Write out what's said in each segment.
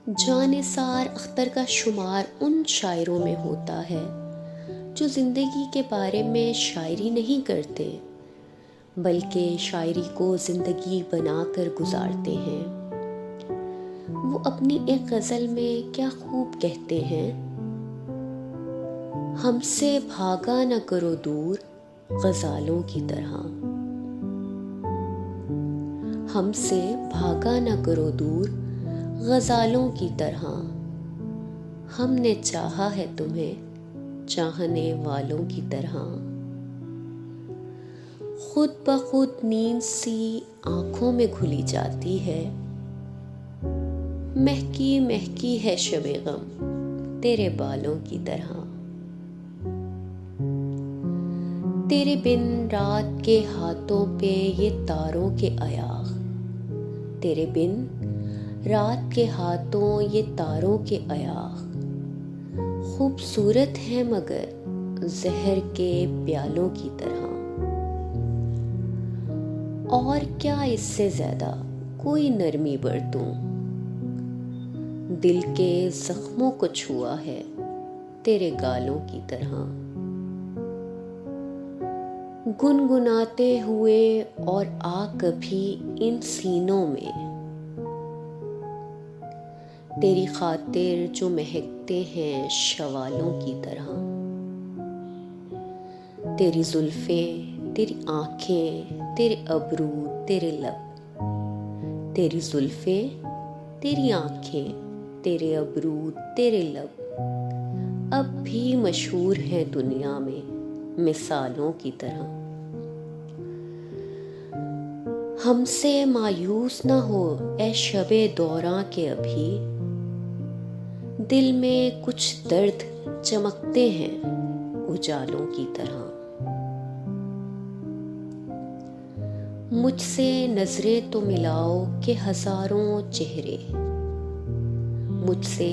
जानिसार अख्तर का शुमार उन शायरों में होता है जो ज़िंदगी के बारे में शायरी नहीं करते बल्कि शायरी को ज़िंदगी बनाकर गुजारते हैं। वो अपनी एक गज़ल में क्या खूब कहते हैं, हमसे भागा न करो दूर गज़ालों की तरह। हमसे भागा न करो दूर गज़ालों की तरह। हमने चाहा है तुम्हें चाहने वालों की तरह। खुद ब खुद नींद सी आंखों में घुली जाती है। महकी महकी है शबे गम तेरे बालों की तरह। तेरे बिन रात के हाथों पे ये तारों के अयाग। तेरे बिन रात के हाथों ये तारों के अयाग। खूबसूरत है मगर जहर के प्यालों की तरह। और क्या इससे ज्यादा कोई नरमी बरतूं, दिल के जख्मों को छुआ है तेरे गालों की तरह। गुनगुनाते हुए और आ कभी इन सीनों में तेरी खातिर जो महकते हैं शवालों की तरह। तेरी जुल्फें, तेरी आंखें, तेरे अबरू, तेरे लब। तेरी जुल्फें, तेरी आंखें, तेरे अबरू, तेरे लब अब भी मशहूर हैं दुनिया में मिसालों की तरह। हमसे मायूस न हो ए शबे दौरां के अभी, दिल में कुछ दर्द चमकते हैं उजालों की तरह। मुझसे नजरें तो मिलाओ के हजारों चेहरे। मुझसे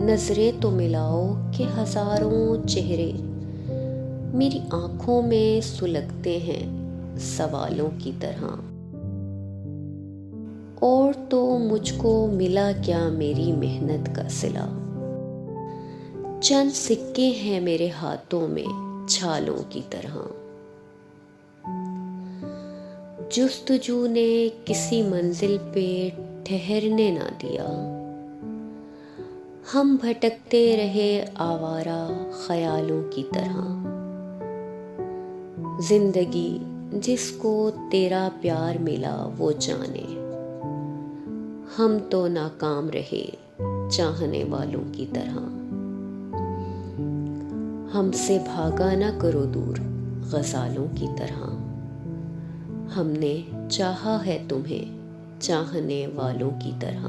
नजरें तो मिलाओ के हजारों चेहरे मेरी आंखों में सुलगते हैं सवालों की तरह। और तो मुझको मिला क्या मेरी मेहनत का सिला। चंद सिक्के हैं मेरे हाथों में छालों की तरह। जुस्तजू ने किसी मंजिल पे ठहरने ना दिया। हम भटकते रहे आवारा ख्यालों की तरह। जिंदगी जिसको तेरा प्यार मिला वो जाने, हम तो नाकाम रहे चाहने वालों की तरह। हमसे भागा ना करो दूर गज़ालों की तरह। हमने चाहा है तुम्हें चाहने वालों की तरह।